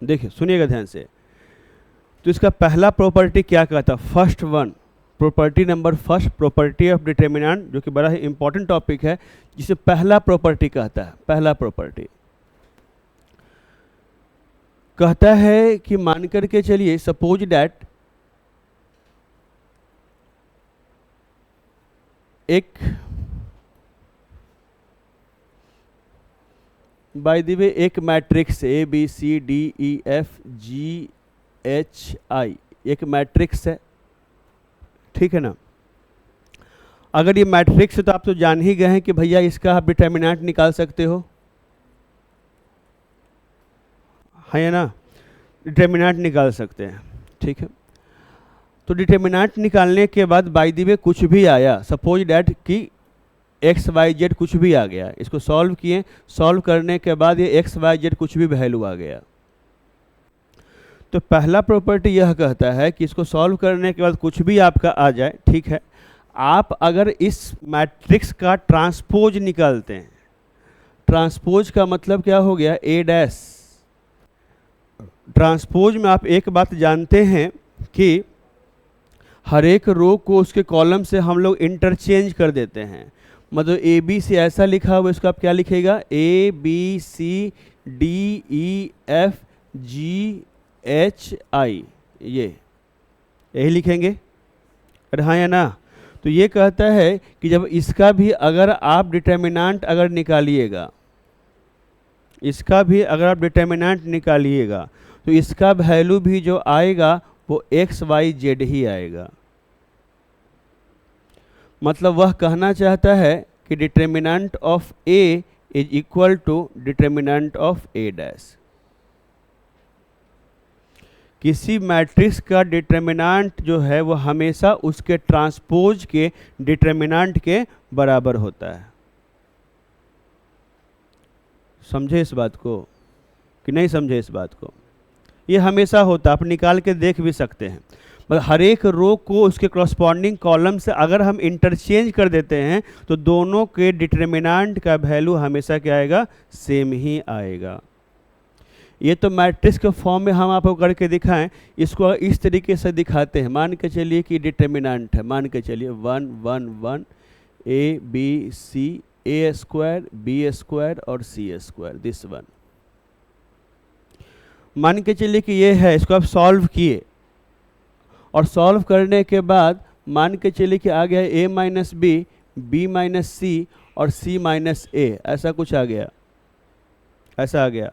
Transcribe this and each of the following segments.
देखिए सुनिएगा ध्यान से। तो इसका पहला प्रॉपर्टी क्या कहता, first one, property number first, property of determinant, जो कि बड़ा ही इंपॉर्टेंट टॉपिक है, जिसे पहला प्रॉपर्टी कहता है। पहला प्रॉपर्टी कहता है कि मान करके चलिए, सपोज डैट एक बाय द वे एक matrix A B C D E F G H I, एक मैट्रिक्स है, ठीक है ना। अगर ये मैट्रिक्स है तो आप तो जान ही गए हैं कि भैया इसका आप डिटर्मिनेंट निकाल सकते हो, है ना, डिटर्मिनेंट निकाल सकते हैं, ठीक है। तो डिटर्मिनेंट निकालने के बाद बाय द वे कुछ भी आया, सपोज डैट कि एक्स वाई जेड कुछ भी आ गया, इसको सॉल्व किए, सॉल्व करने के बाद ये एक्स वाई जेड कुछ भी वैल्यू आ गया, तो पहला प्रॉपर्टी यह कहता है कि इसको सॉल्व करने के बाद कुछ भी आपका आ जाए, ठीक है, आप अगर इस मैट्रिक्स का ट्रांसपोज निकालते हैं, ट्रांसपोज का मतलब क्या हो गया, ए डैश। ट्रांसपोज में आप एक बात जानते हैं कि हर एक रो को उसके कॉलम से हम लोग इंटरचेंज कर देते हैं। मतलब ए बी सी ऐसा लिखा हुआ, इसको आप क्या लिखेगा, A B C D E F G H I, ये यही लिखेंगे, अरे हाँ या ना। तो ये कहता है कि जब इसका भी अगर आप डिटर्मिनेंट अगर निकालिएगा, इसका भी अगर आप डिटर्मिनेंट निकालिएगा, तो इसका वैल्यू भी जो आएगा वो एक्स वाई जेड ही आएगा। मतलब वह कहना चाहता है कि determinant of A is equal to determinant of A dash. किसी मैट्रिक्स का डिटर्मिनेंट जो है वो हमेशा उसके ट्रांसपोज के डिटर्मिनेंट के बराबर होता है। समझे इस बात को कि नहीं समझे इस बात को, ये हमेशा होता है, आप निकाल के देख भी सकते हैं। मतलब हर एक रो को उसके कॉरस्पॉन्डिंग कॉलम से अगर हम इंटरचेंज कर देते हैं तो दोनों के डिटर्मिनेंट का वैल्यू हमेशा क्या आएगा, सेम ही आएगा। ये तो मैट्रिक्स के फॉर्म में हम आपको करके दिखाएं, इसको इस तरीके से दिखाते हैं। मान के चलिए कि डिटर्मिनेंट है, मान के चलिए 1 1 1 A B C, A square B square और सी स्क्वायर, दिस वन। मान के चलिए कि ये है, इसको आप सॉल्व किए और सॉल्व करने के बाद मान के चलिए कि आ गया ए माइनस बी माइनस सी और सी माइनस ए, ऐसा कुछ आ गया, ऐसा आ गया।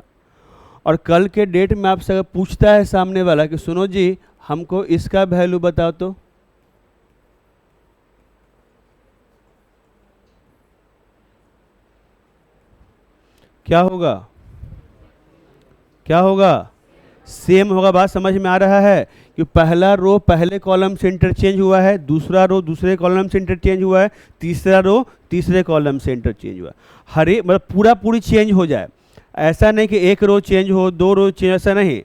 और कल के डेट में आपसे अगर पूछता है सामने वाला कि सुनो जी हमको इसका वैल्यू बताओ, तो क्या होगा, क्या होगा, सेम होगा। बात समझ में आ रहा है कि पहला रो पहले कॉलम से इंटरचेंज हुआ है, दूसरा रो दूसरे कॉलम से इंटरचेंज हुआ है, तीसरा रो तीसरे कॉलम से इंटरचेंज हुआ है। हर एक मतलब पूरा पूरी चेंज हो जाए, ऐसा नहीं कि एक रो चेंज हो, दो रो चेंज, ऐसा नहीं।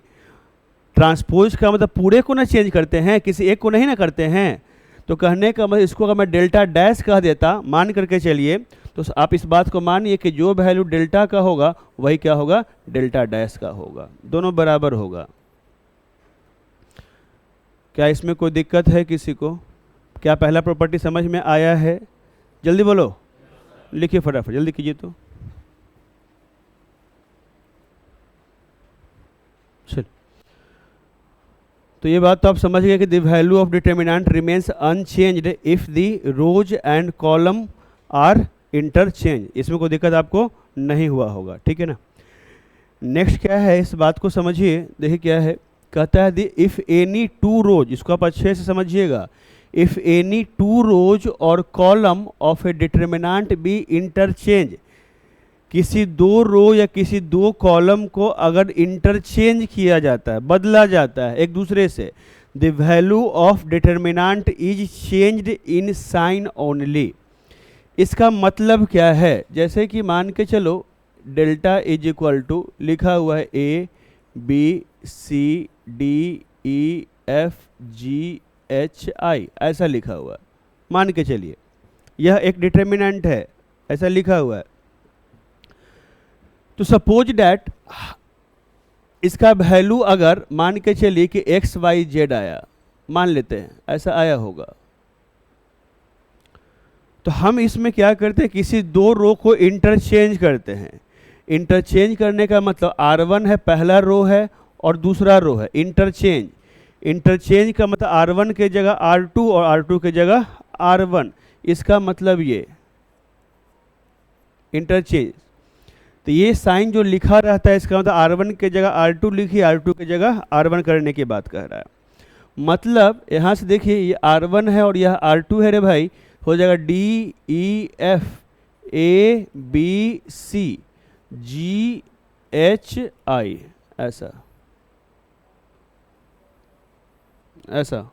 ट्रांसपोज का मतलब पूरे को ना चेंज करते हैं, किसी एक को नहीं ना करते हैं। तो कहने का मतलब इसको अगर मैं डेल्टा डैश कह देता, मान करके चलिए, तो आप इस बात को मानिए कि जो वैल्यू डेल्टा का होगा वही क्या होगा, डेल्टा डैश का होगा, दोनों बराबर होगा। क्या इसमें कोई दिक्कत है किसी को? क्या पहला प्रॉपर्टी समझ में आया है? जल्दी बोलो, लिखिए फटाफट, जल्दी कीजिए। तो ये बात तो आप समझ गए कि the value of determinant remains unchanged if the rows and column are interchange. इसमें कोई दिक्कत आपको नहीं हुआ होगा, ठीक है ना। नेक्स्ट क्या है, इस बात को समझिए, देखिए क्या है, कहता है the if any two rows, इसको आप अच्छे से समझिएगा, इफ एनी टू रोज और column of A determinant B interchange, किसी दो रो या किसी दो कॉलम को अगर इंटरचेंज किया जाता है, बदला जाता है एक दूसरे से, the value of determinant is changed in sign only. इसका मतलब क्या है, जैसे कि मान के चलो डेल्टा इज इक्वल टू लिखा हुआ है A B C D E F G H I, ऐसा लिखा हुआ है, मान के चलिए यह एक डिटर्मिनेंट है, ऐसा लिखा हुआ है। तो सपोज डैट इसका वैल्यू अगर मान के चलिए कि एक्स वाई जेड आया, मान लेते हैं ऐसा आया होगा, तो हम इसमें क्या करते हैं, किसी दो रो को इंटरचेंज करते हैं। इंटरचेंज करने का मतलब R1 है, पहला रो है और दूसरा रो है, इंटरचेंज। इंटरचेंज का मतलब R1 के जगह R2 और R2 के जगह R1, इसका मतलब ये इंटरचेंज। तो ये साइन जो लिखा रहता है इसका मतलब R1 के जगह R2 लिखिए, R2 के जगह R1 करने की बात कह रहा है। मतलब यहाँ से देखिए ये R1 है और यह R2 है रे भाई, हो जाएगा DEF ABC GHI, ऐसा ऐसा।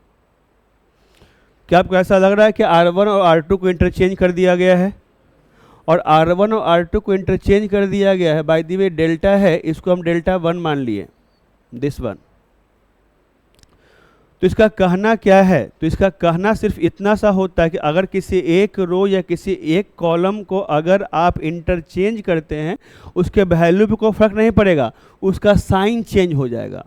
क्या आपको ऐसा लग रहा है कि R1 और R2 को इंटरचेंज कर दिया गया है? और R1 और R2 को इंटरचेंज कर दिया गया है, बाय द वे डेल्टा है, इसको हम डेल्टा 1 मान लिए, दिस वन। तो इसका कहना क्या है? तो इसका कहना सिर्फ इतना सा होता है कि अगर किसी एक रो या किसी एक कॉलम को अगर आप इंटरचेंज करते हैं, उसके वैल्यू पे कोई फर्क नहीं पड़ेगा, उसका साइन चेंज हो जाएगा।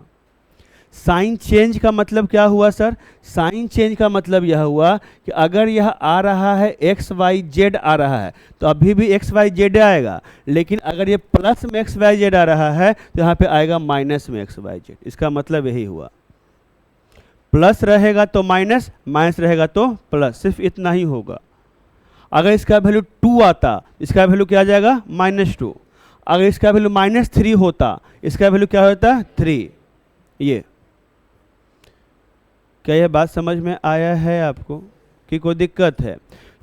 साइन चेंज का मतलब क्या हुआ सर? साइन चेंज का मतलब यह हुआ कि अगर यह आ रहा है एक्स वाई जेड आ रहा है तो अभी भी एक्स वाई जेड आएगा, लेकिन अगर ये प्लस में एक्स वाई जेड आ रहा है तो यहाँ पे आएगा माइनस में एक्स वाई जेड। इसका मतलब यही हुआ, प्लस रहेगा तो माइनस, माइनस रहेगा तो प्लस, सिर्फ इतना ही होगा। अगर इसका वैल्यू 2 आता, इसका वैल्यू क्या आ जाएगा? -2। अगर इसका वैल्यू -3 होता, इसका वैल्यू क्या होता? 3। ये क्या यह बात समझ में आया है आपको कि कोई दिक्कत है?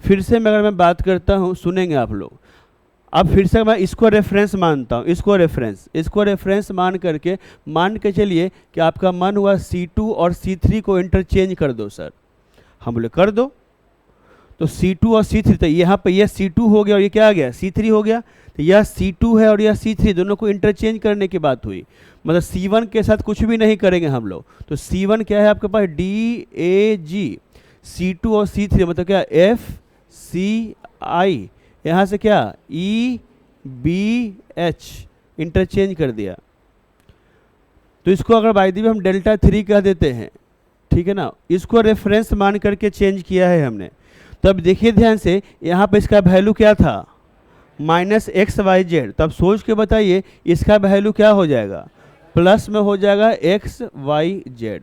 फिर से अगर मैं बात करता हूँ, सुनेंगे आप लोग। अब फिर से मैं इसको रेफरेंस मानता हूँ, इसको रेफरेंस मान करके मान के चलिए कि आपका मन हुआ C2 और C3 को इंटरचेंज कर दो सर। हम बोले कर दो, तो C2 और C3, तो यहाँ पे यह C2 हो गया और ये क्या आ गया? C3 हो गया। तो यह C2 है और यह C3, दोनों को इंटरचेंज करने की बात हुई। मतलब C1 के साथ कुछ भी नहीं करेंगे हम लोग। तो C1 क्या है आपके पास? DAG। C2 और C3 मतलब क्या? FCI। यहाँ से क्या? EBH इंटरचेंज कर दिया। तो इसको अगर बाय द वे हम डेल्टा 3 कह देते हैं, ठीक है ना, इसको रेफरेंस मान करके चेंज किया है हमने। तो अब देखिए ध्यान से, यहाँ पे इसका वैल्यू क्या था? -XYZ। तब सोच के बताइए इसका वैल्यू क्या हो जाएगा? प्लस में हो जाएगा XYZ।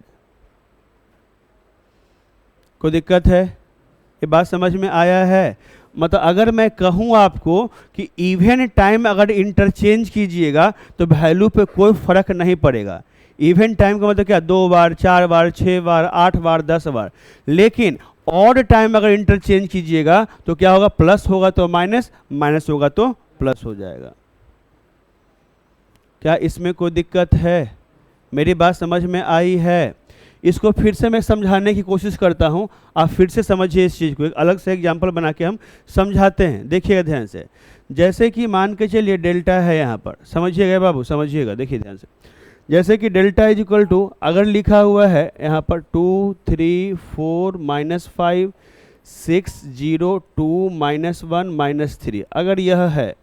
कोई दिक्कत है? ये बात समझ में आया है? मतलब अगर मैं कहूँ आपको कि इवन टाइम अगर इंटरचेंज कीजिएगा तो वैल्यू पे कोई फर्क नहीं पड़ेगा। इवन टाइम का मतलब क्या? 2 बार, 4 बार, 6 बार, 8 बार, 10 बार। लेकिन ऑड टाइम अगर इंटरचेंज कीजिएगा तो क्या होगा? प्लस होगा तो माइनस, माइनस होगा तो प्लस हो जाएगा। क्या इसमें कोई दिक्कत है? मेरी बात समझ में आई है? इसको फिर से मैं समझाने की कोशिश करता हूँ, आप फिर से समझिए इस चीज़ को। एक अलग से एग्जाम्पल बना के हम समझाते हैं, देखिएगा ध्यान से। जैसे कि मान के चलिए डेल्टा है यहाँ पर, समझिएगा बाबू, समझिएगा, देखिए ध्यान से। जैसे कि डेल्टा इज इक्वल टू, अगर लिखा हुआ है यहाँ पर 2 3 4 -5 6 0 2 -1 -3, अगर यह है,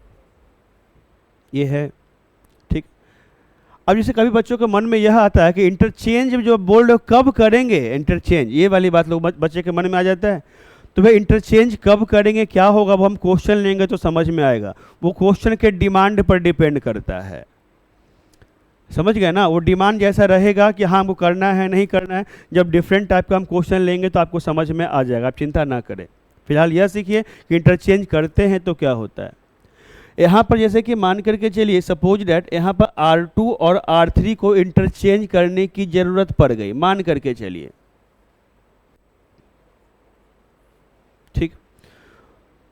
ये है, ठीक। अब जैसे कभी बच्चों के मन में यह आता है कि इंटरचेंज जो बोल रहे हो कब करेंगे इंटरचेंज, ये वाली बात लोग बच्चे के मन में आ जाता है। तो भाई इंटरचेंज कब करेंगे, क्या होगा, वो हम क्वेश्चन लेंगे तो समझ में आएगा। वो क्वेश्चन के डिमांड पर डिपेंड करता है, समझ गए ना? वो डिमांड जैसा रहेगा कि हाँ हमको करना है नहीं करना है, जब डिफरेंट टाइप का हम क्वेश्चन लेंगे तो आपको समझ में आ जाएगा, आप चिंता ना करें। फिलहाल यह सीखिए कि इंटरचेंज करते हैं तो क्या होता है। यहाँ पर जैसे कि मान करके चलिए, सपोज डैट यहाँ पर R2 और R3 को इंटरचेंज करने की ज़रूरत पड़ गई, मान करके चलिए, ठीक।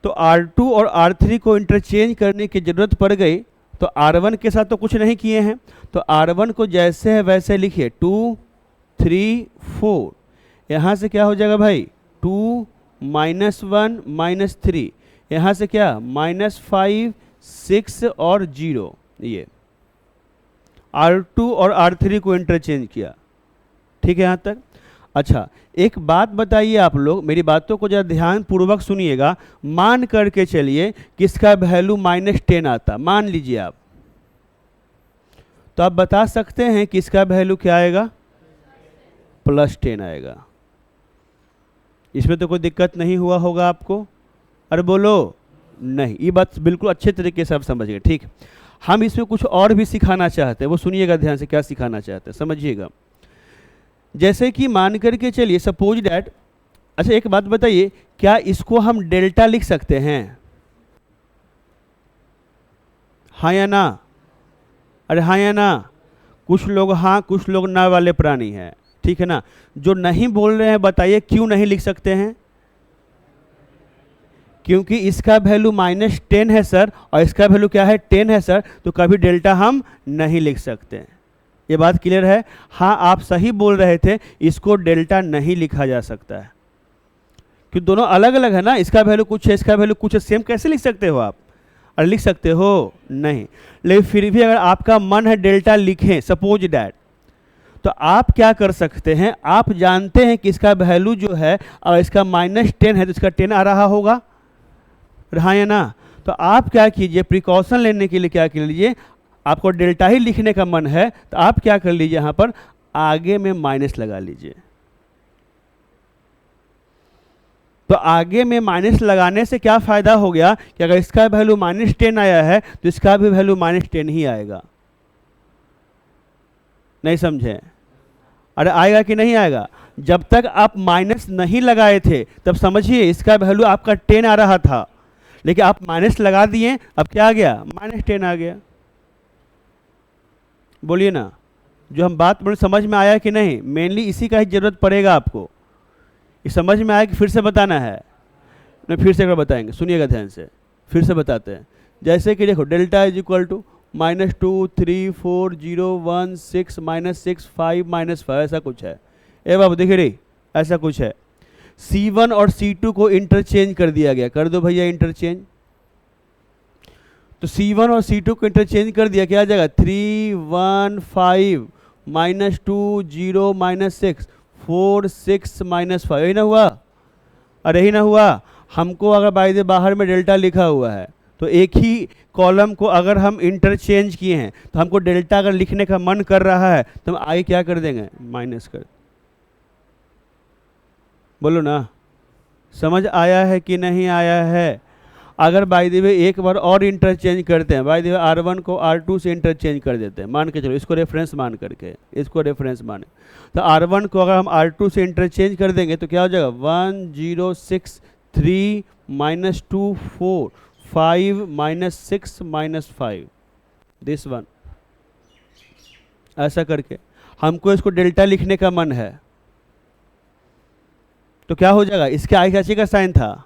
तो R2 और R3 को इंटरचेंज करने की ज़रूरत पड़ गई, तो R1 के साथ तो कुछ नहीं किए हैं, तो R1 को जैसे है वैसे लिखिए, 2 3 4। यहाँ से क्या हो जाएगा भाई? 2 -1 -3। यहाँ से क्या? -5 6 और 0। ये R2 और R3 को इंटरचेंज किया, ठीक है यहाँ तक। अच्छा, एक बात बताइए आप लोग, मेरी बातों को जरा ध्यान पूर्वक सुनिएगा। मान करके चलिए कि इसका वैल्यू -10 आता, मान लीजिए आप, तो आप बता सकते हैं कि इसका वैल्यू क्या आएगा, +10 आएगा। इसमें तो कोई दिक्कत नहीं हुआ होगा आपको, अरे बोलो नहीं। ये बात बिल्कुल अच्छे तरीके से आप समझ गए, ठीक। हम इसमें कुछ और भी सिखाना चाहते हैं, वो सुनिएगा ध्यान से, क्या सिखाना चाहते हैं समझिएगा। जैसे कि मान करके चलिए, सपोज डैट, अच्छा एक बात बताइए, क्या इसको हम डेल्टा लिख सकते हैं, हाँ या ना, अरे हाँ या ना, कुछ लोग हाँ कुछ लोग ना वाले प्राणी हैं, ठीक है ना। जो नहीं बोल रहे हैं बताइए क्यों नहीं लिख सकते हैं, क्योंकि इसका वैल्यू -10 है सर, और इसका वैल्यू क्या है, 10 है सर, तो कभी डेल्टा हम नहीं लिख सकते। ये बात क्लियर है, हाँ आप सही बोल रहे थे, इसको डेल्टा नहीं लिखा जा सकता है, क्योंकि दोनों अलग अलग है ना, इसका वैल्यू कुछ है, इसका वैल्यू कुछ है, सेम कैसे लिख सकते हो आप, और लिख सकते हो नहीं। लेकिन फिर भी अगर आपका मन है डेल्टा लिखें, सपोज डैट, तो आप क्या कर सकते हैं, आप जानते हैं कि इसका वैल्यू जो है और इसका -10 है, तो इसका 10 आ रहा होगा, हाँ या ना। तो आप क्या कीजिए, प्रिकॉशन लेने के लिए क्या कर लीजिए, आपको डेल्टा ही लिखने का मन है तो आप क्या कर लीजिए, यहाँ पर आगे में माइनस लगा लीजिए। तो आगे में माइनस लगाने से क्या फ़ायदा हो गया कि अगर इसका वैल्यू -10 आया है तो इसका भी वैल्यू -10 ही आएगा। नहीं समझे, अरे आएगा कि नहीं आएगा, जब तक आप माइनस नहीं लगाए थे तब समझिए इसका वैल्यू आपका 10 आ रहा था, लेकिन आप माइनस लगा दिए, अब क्या आ गया, -10 आ गया। बोलिए ना, जो हम बात बोले समझ में आया कि नहीं, मेनली इसी का ही जरूरत पड़ेगा आपको। ये समझ में आया कि फिर से बताना है, नहीं फिर से एक बार बताएंगे, सुनिएगा ध्यान से, फिर से बताते हैं। जैसे कि देखो डेल्टा इज इक्वल टू -2 3 4 0 1 6 -6 5 -5 ऐसा कुछ है। ए बाबू देखिए रे, ऐसा कुछ है। C1 और C2 को इंटरचेंज कर दिया गया, कर दो भैया इंटरचेंज। तो C1 और C2 को इंटरचेंज कर दिया, क्या आ जाएगा 3 1 5 -2 0 -6 4 6 -5, यही ना हुआ, अरे ही ना हुआ। हमको अगर बाय द बाहर में डेल्टा लिखा हुआ है तो एक ही कॉलम को अगर हम इंटरचेंज किए हैं तो हमको डेल्टा अगर लिखने का मन कर रहा है तो हम आगे क्या कर देंगे, माइनस कर। बोलो ना, समझ आया है कि नहीं आया है। अगर बाय द वे एक बार और इंटरचेंज करते हैं, बाय द वे R1 को R2 से इंटरचेंज कर देते हैं, मान के चलो इसको रेफरेंस मान करके, इसको रेफरेंस माने, तो R1 को अगर हम R2 से इंटरचेंज कर देंगे तो क्या हो जाएगा 1 0 6 3 -2 4 5 -6 -5 दिस वन, ऐसा करके हमको इसको डेल्टा लिखने का मन है तो क्या हो जाएगा, इसके आगे कैसे का साइन था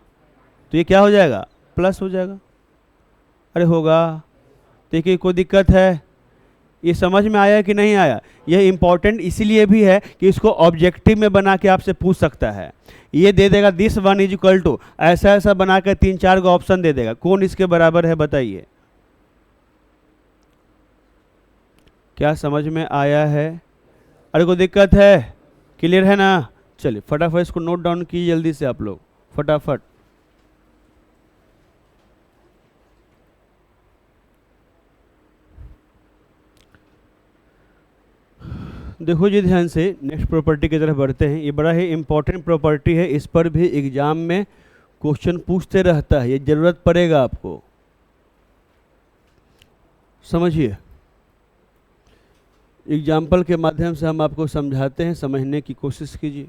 तो ये क्या हो जाएगा, प्लस हो जाएगा। अरे होगा, देखिए कोई दिक्कत है, ये समझ में आया कि नहीं आया। यह इंपॉर्टेंट इसीलिए भी है कि इसको ऑब्जेक्टिव में बना के आपसे पूछ सकता है। ये दे देगा this one is equal to, ऐसा ऐसा बना कर 3-4 का ऑप्शन दे देगा, कौन इसके बराबर है बताइए। क्या समझ में आया है, अरे कोई दिक्कत है, क्लियर है ना। चलिए फटाफट इसको नोट डाउन कीजिए जल्दी से आप लोग, फटाफट। देखो जी ध्यान से, नेक्स्ट प्रॉपर्टी की तरफ बढ़ते हैं। ये बड़ा ही इंपॉर्टेंट प्रॉपर्टी है, इस पर भी एग्जाम में क्वेश्चन पूछते रहता है, ये जरूरत पड़ेगा आपको, समझिए। एग्जाम्पल के माध्यम से हम आपको समझाते हैं, समझने की कोशिश कीजिए,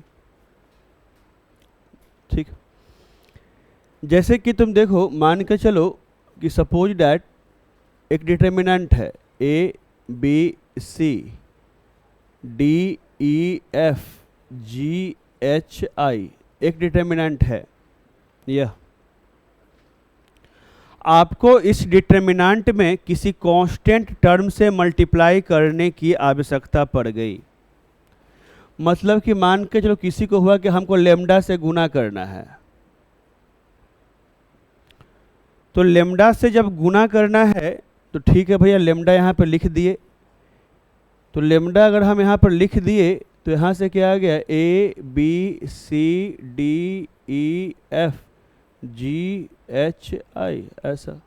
ठीक। जैसे कि तुम देखो, मान के चलो कि सपोज डैट एक डिटर्मिनेंट है A B C DEFGHI, एक डिटर्मिनेंट है यह। आपको इस डिटर्मिनेंट में किसी कांस्टेंट टर्म से मल्टीप्लाई करने की आवश्यकता पड़ गई। मतलब कि मान के चलो किसी को हुआ कि हमको लेमडा से गुना करना है, तो लेमडा से जब गुना करना है तो ठीक है भैया, लेमडा यहाँ पर लिख दिए। तो लेमडा अगर हम यहाँ पर लिख दिए तो यहाँ से क्या आ गया ABCDEFGHI, ऐसा।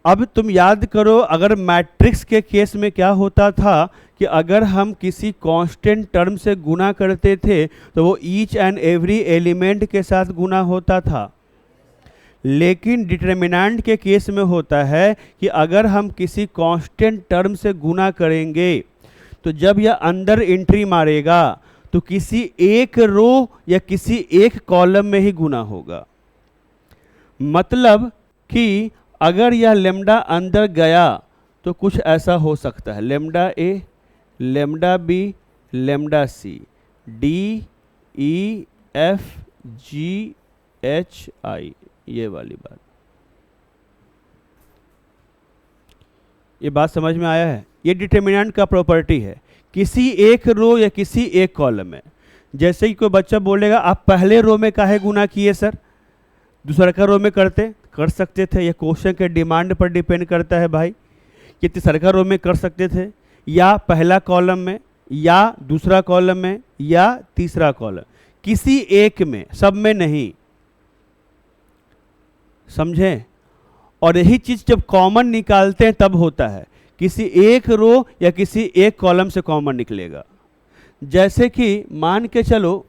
अब तुम याद करो, अगर मैट्रिक्स के केस में क्या होता था कि अगर हम किसी कांस्टेंट टर्म से गुना करते थे तो वो ईच एंड एवरी एलिमेंट के साथ गुना होता था। लेकिन डिटर्मिनेंट के केस में होता है कि अगर हम किसी कांस्टेंट टर्म से गुना करेंगे तो जब यह अंदर एंट्री मारेगा तो किसी एक रो या किसी एक कॉलम में ही गुना होगा। मतलब कि अगर यह लेम्डा अंदर गया तो कुछ ऐसा हो सकता है, lambda A, lambda B, lambda C, D, E, F, G, H, I, ये वाली बात। ये बात समझ में आया है? ये डिटर्मिनेंट का प्रॉपर्टी है किसी एक रो या किसी एक कॉलम में। जैसे ही कोई बच्चा बोलेगा आप पहले रो में काहे गुना किए सर, दूसरा का रो में कर सकते थे। ये क्वेश्चन के डिमांड पर डिपेंड करता है भाई कि तीसरा का रो में कर सकते थे या पहला कॉलम में या दूसरा कॉलम में या तीसरा कॉलम, किसी एक में, सब में नहीं। समझे? और यही चीज जब कॉमन निकालते हैं तब होता है, किसी एक रो या किसी एक कॉलम से कॉमन निकलेगा। जैसे कि मान के चलो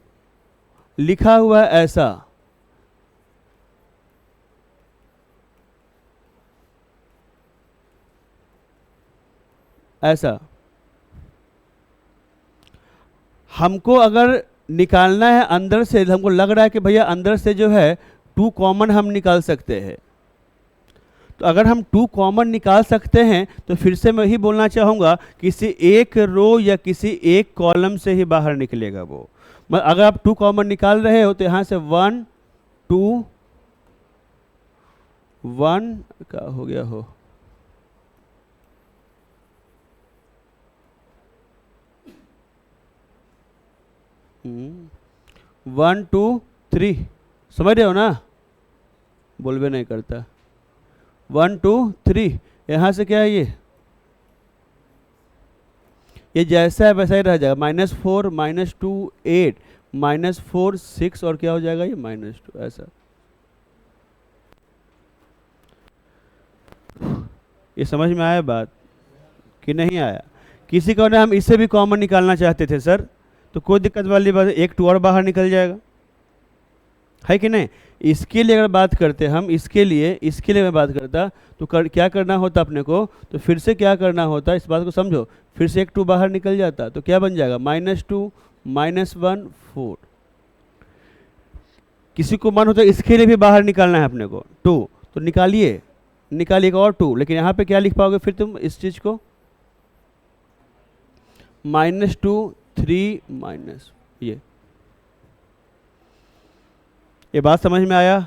लिखा हुआ है ऐसा, ऐसा हमको अगर निकालना है अंदर से, हमको लग रहा है कि भैया अंदर से जो है 2 कॉमन हम निकाल सकते हैं। तो अगर हम 2 कॉमन निकाल सकते हैं तो फिर से मैं ही बोलना चाहूँगा किसी एक रो या किसी एक कॉलम से ही बाहर निकलेगा वो। अगर आप 2 कॉमन निकाल रहे हो तो यहाँ से 1 2 1 क्या हो गया हो, 1 2 3, समझ रहे हो ना? बोल भी नहीं करता। 1 2 3, यहाँ से क्या है ये जैसा है वैसा ही रह जाएगा। -4 -2 8 -4 6 और क्या हो जाएगा ये -2, ऐसा। ये समझ में आया बात कि नहीं आया? किसी को ना हम इससे भी कॉमन निकालना चाहते थे सर, तो कोई दिक्कत वाली बात है, 1 2 और बाहर निकल जाएगा, है कि नहीं? इसके लिए अगर बात करते हम, इसके लिए मैं बात करता तो क्या करना होता अपने को, तो फिर से क्या करना होता, इस बात को समझो, फिर से 1 2 बाहर निकल जाता तो क्या बन जाएगा -2 -1 4। किसी को मन होता है इसके लिए भी बाहर निकालना है अपने को 2, तो निकालिए और 2, लेकिन यहाँ पे क्या लिख पाओगे फिर तुम इस चीज को, -2 3 माइनस, ये बात समझ में आया?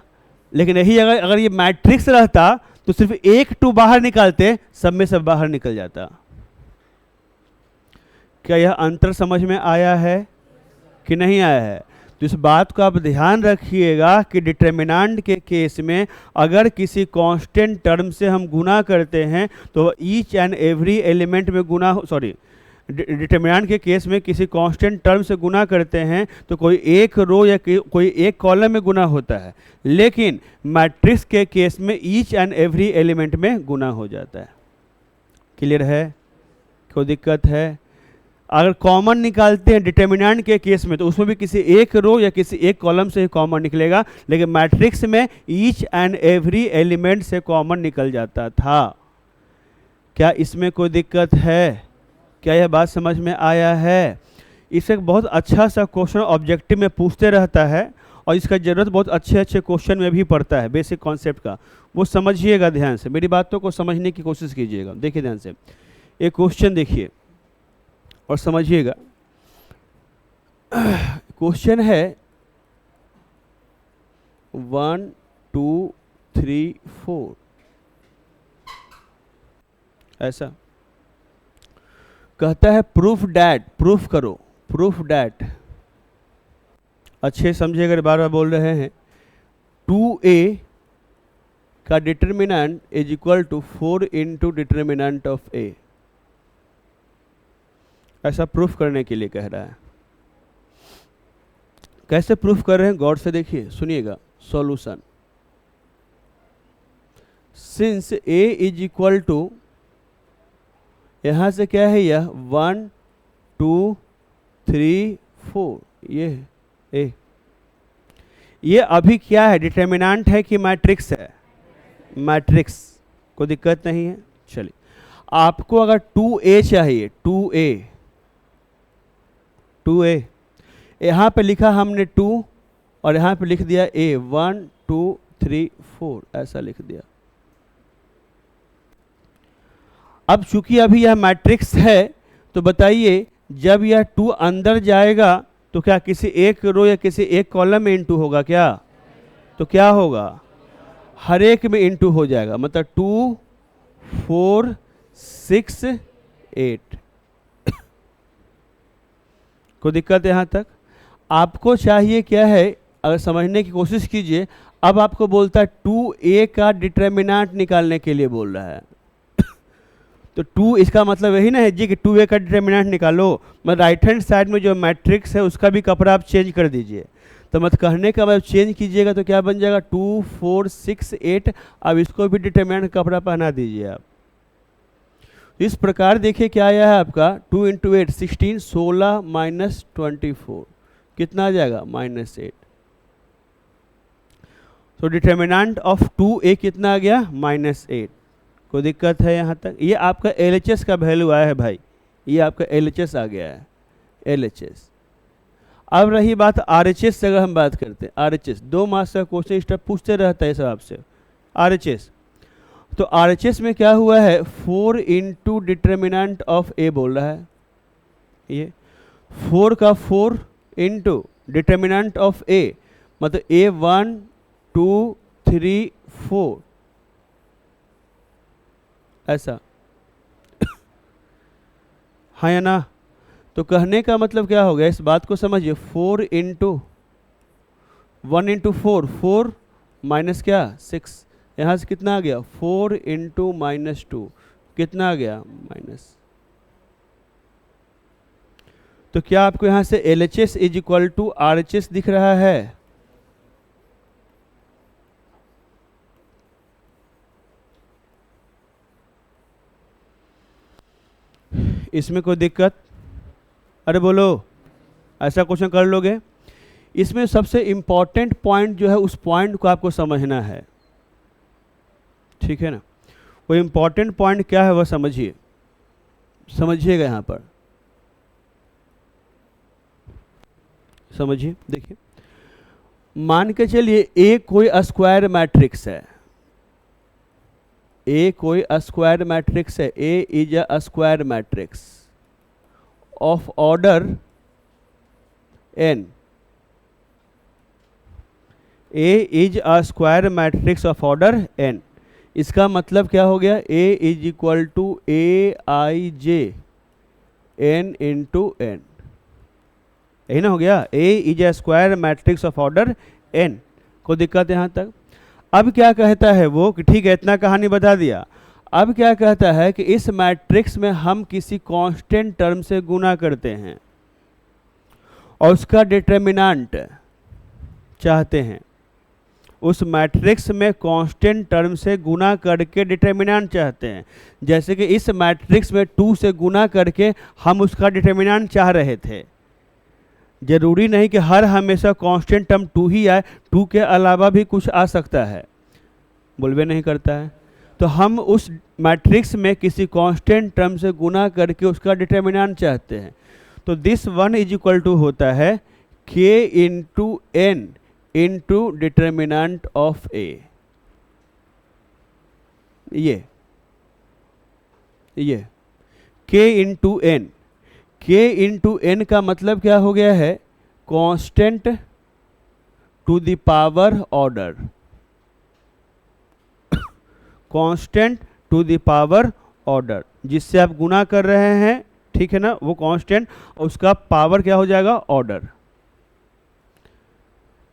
लेकिन यही अगर ये मैट्रिक्स रहता तो सिर्फ 1 2 बाहर निकालते, सब में सब बाहर निकल जाता। क्या यह अंतर समझ में आया है कि नहीं आया है? तो इस बात को आप ध्यान रखिएगा कि डिटर्मिनेंट के केस में अगर किसी कांस्टेंट टर्म से हम गुना करते हैं तो ईच एंड एवरी एलिमेंट में गुना, डिटर्मिनेंट के केस में किसी कांस्टेंट टर्म से गुना करते हैं तो कोई एक रो या कोई एक कॉलम में गुना होता है, लेकिन मैट्रिक्स के केस में ईच एंड एवरी एलिमेंट में गुना हो जाता है। क्लियर है? कोई दिक्कत है? अगर कॉमन निकालते हैं डिटर्मिनेंट के केस में तो उसमें भी किसी एक रो या किसी एक कॉलम से ही कॉमन निकलेगा, लेकिन मैट्रिक्स में ईच एंड एवरी एलिमेंट से कॉमन निकल जाता था। क्या इसमें कोई दिक्कत है? क्या यह बात समझ में आया है? इसे बहुत अच्छा सा क्वेश्चन ऑब्जेक्टिव में पूछते रहता है और इसका ज़रूरत बहुत अच्छे क्वेश्चन में भी पड़ता है, बेसिक कॉन्सेप्ट का। वो समझिएगा ध्यान से, मेरी बातों को समझने की कोशिश कीजिएगा। देखिए ध्यान से, एक क्वेश्चन देखिए और समझिएगा। क्वेश्चन है 1 2 3 4, ऐसा कहता है प्रूफ डैट, प्रूफ करो, प्रूफ डैट, अच्छे समझिएगा, बार बार बोल रहे हैं, 2a का determinant is equal to 4 into determinant of a। ऐसा प्रूफ करने के लिए कह रहा है। कैसे प्रूफ कर रहे हैं गौर से देखिए, सुनिएगा। Solution, since A is equal to, यहाँ से क्या है यह 1 2 3 4, ये है ए। ये अभी क्या है, डिटर्मिनेंट है कि मैट्रिक्स है? मैट्रिक्स, कोई दिक्कत नहीं है। चलिए, आपको अगर 2a चाहिए, 2a यहाँ पे लिखा हमने 2 और यहाँ पे लिख दिया a, 1 2 3 4 ऐसा लिख दिया। अब चूंकि अभी यह मैट्रिक्स है तो बताइए जब यह 2 अंदर जाएगा तो क्या किसी एक रो या किसी एक कॉलम में इंटू होगा क्या? तो क्या होगा, हर एक में इंटू हो जाएगा, मतलब 2 4 6 8। कोई दिक्कत है यहाँ तक? आपको चाहिए क्या है, अगर समझने की कोशिश कीजिए। अब आपको बोलता है 2a का डिटर्मिनेंट निकालने के लिए बोल रहा है। तो 2 इसका मतलब यही ना है जी कि 2a का डिटर्मिनेंट निकालो। मतलब राइट हैंड साइड में जो मैट्रिक्स है उसका भी कपड़ा आप चेंज कर दीजिए। तो मत कहने का मतलब चेंज कीजिएगा तो क्या बन जाएगा, 2 4 6 8। अब इसको भी डिटर्मिनेंट कपड़ा पहना दीजिए आप। इस प्रकार देखिए क्या आया है आपका, 2 × 8 16, 16 माइनस 24 कितना आ जाएगा, -8। तो डिटर्मिनेंट ऑफ 2a कितना आ गया, -8। कोई दिक्कत है यहाँ तक? ये आपका LHS का वैल्यू आया है भाई, ये आपका LHS आ गया है, LHS। अब रही बात RHS से, अगर हम बात करते हैं RHS, 2 मार्क्स का क्वेश्चन स्टेप पूछते रहता है सब आपसे। RHS, तो RHS में क्या हुआ है, 4 × डिटर्मिनेंट ऑफ a बोल रहा है। ये 4 का 4 × डिटर्मिनेंट ऑफ a, मतलब a 1 2 3 4 ऐसा। हाँ या ना? तो कहने का मतलब क्या हो गया, इस बात को समझिए। 4 × 1 × 4, 4 माइनस क्या 6, यहाँ से कितना आ गया 4 × -2 कितना आ गया माइनस। तो क्या आपको यहाँ से LHS is equal to RHS दिख रहा है? इसमें कोई दिक्कत? अरे बोलो, ऐसा क्वेश्चन कर लोगे? इसमें सबसे इंपॉर्टेंट पॉइंट जो है उस पॉइंट को आपको समझना है, ठीक है ना? वो इंपॉर्टेंट पॉइंट क्या है वह समझिए, समझिएगा यहाँ पर, समझिए। देखिए, मान के चलिए A कोई स्क्वायर मैट्रिक्स है, A कोई स्क्वायर मैट्रिक्स है, A is a square matrix of order n। A is a square matrix of order n। इसका मतलब क्या हो गया, A is equal to Aij n × n, यही ना हो गया। A is a square matrix of order n। कोई दिक्कत है यहाँ तक? अब क्या कहता है वो कि ठीक है, इतना कहानी बता दिया। अब क्या कहता है कि इस मैट्रिक्स में हम किसी कांस्टेंट टर्म से गुना करते हैं और उसका डिटर्मिनेंट चाहते हैं। उस मैट्रिक्स में कांस्टेंट टर्म से गुना करके डिटर्मिनेंट चाहते हैं। जैसे कि इस मैट्रिक्स में 2 से गुना करके हम उसका डिटर्मिनेंट चाह रहे थे। जरूरी नहीं कि हर हमेशा कांस्टेंट टर्म 2 ही आए, 2 के अलावा भी कुछ आ सकता है, बोलबे नहीं करता है। तो हम उस मैट्रिक्स में किसी कांस्टेंट टर्म से गुना करके उसका डिटर्मिनेंट चाहते हैं। तो this one is equal to होता है k × n × determinant of a। ये k × n, k × n का मतलब क्या हो गया है, constant to the power order, constant to the power order, जिससे आप गुना कर रहे हैं, ठीक है ना, वो कांस्टेंट, उसका पावर क्या हो जाएगा, ऑर्डर।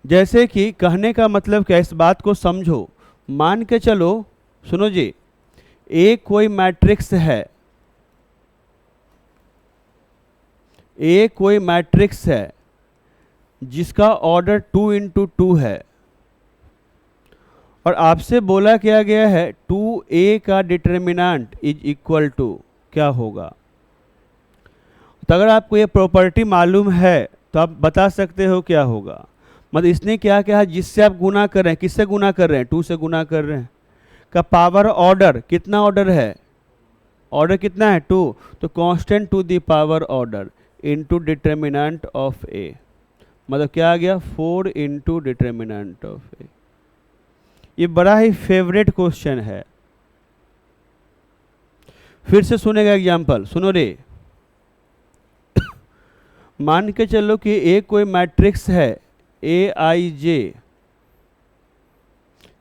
जैसे कि कहने का मतलब क्या, इस बात को समझो। मान के चलो, सुनो जी, A कोई मैट्रिक्स है, A कोई मैट्रिक्स है जिसका ऑर्डर 2 × 2 है और आपसे बोला क्या गया है 2a का डिटर्मिनेंट इज इक्वल टू क्या होगा। तो अगर आपको ये प्रॉपर्टी मालूम है तो आप बता सकते हो क्या होगा। मतलब इसने क्या कहा, जिससे आप गुना कर रहे हैं, किससे गुना कर रहे हैं, 2 से गुना कर रहे हैं, का पावर ऑर्डर कितना ऑर्डर है, ऑर्डर कितना है 2, तो constant to the power order into determinant of A, मतलब क्या आ गया 4 इंटू डिटर्मिनेंट ऑफ ए। ये बड़ा ही फेवरेट क्वेश्चन है। फिर से सुनेगा एग्जाम्पल, सुनो रे। मान के चलो कि एक कोई मैट्रिक्स है ए आई जे,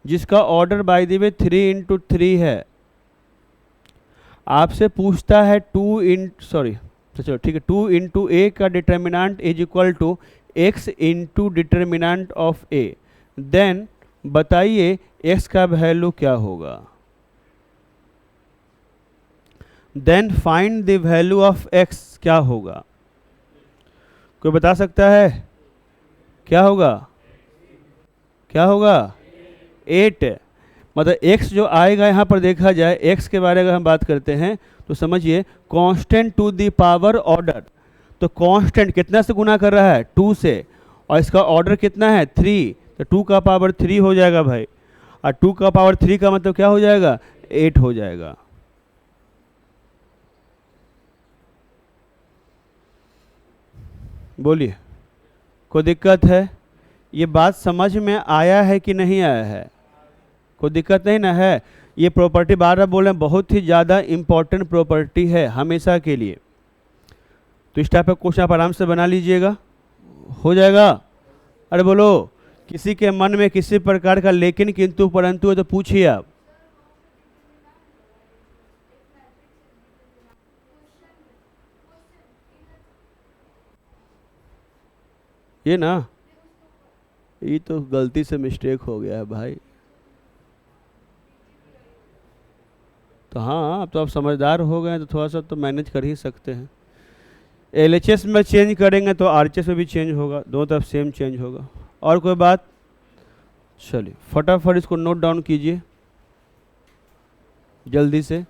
जिसका order by the way 3 into 3 है। आपसे पूछता है 2 इंटू ए का determinant is equal to X into determinant of A, then बताइए x का वैल्यू क्या होगा। Then find the value of x, क्या होगा, कोई बता सकता है क्या होगा, क्या होगा 8। मतलब x जो आएगा यहाँ पर देखा जाए, x के बारे में अगर हम बात करते हैं तो समझिए constant to the power order, तो कांस्टेंट कितना से गुना कर रहा है 2 से, और इसका ऑर्डर कितना है 3, तो 2 का पावर 3 हो जाएगा भाई, और 2 का पावर 3 का मतलब क्या हो जाएगा 8 हो जाएगा। बोलिए कोई दिक्कत है, ये बात समझ में आया है कि नहीं आया है, कोई दिक्कत नहीं ना है। ये प्रॉपर्टी बार बार बोल रहे हैं, बहुत ही ज़्यादा इंपॉर्टेंट प्रॉपर्टी है हमेशा के लिए। तो इस टाइप का क्वेश्चन आप आराम से बना लीजिएगा, हो जाएगा। अरे बोलो, किसी के मन में किसी प्रकार का लेकिन किंतु परंतु है तो पूछिए आप। ये ना, ये तो गलती से मिस्टेक हो गया है भाई। तो हाँ, अब तो आप समझदार हो गए तो थोड़ा सा तो मैनेज कर ही सकते हैं। एलएचएस में चेंज करेंगे तो आरएचएस में भी चेंज होगा, दोनों तरफ सेम चेंज होगा। और कोई बात, चलिए फटाफट इसको नोट डाउन कीजिए जल्दी से।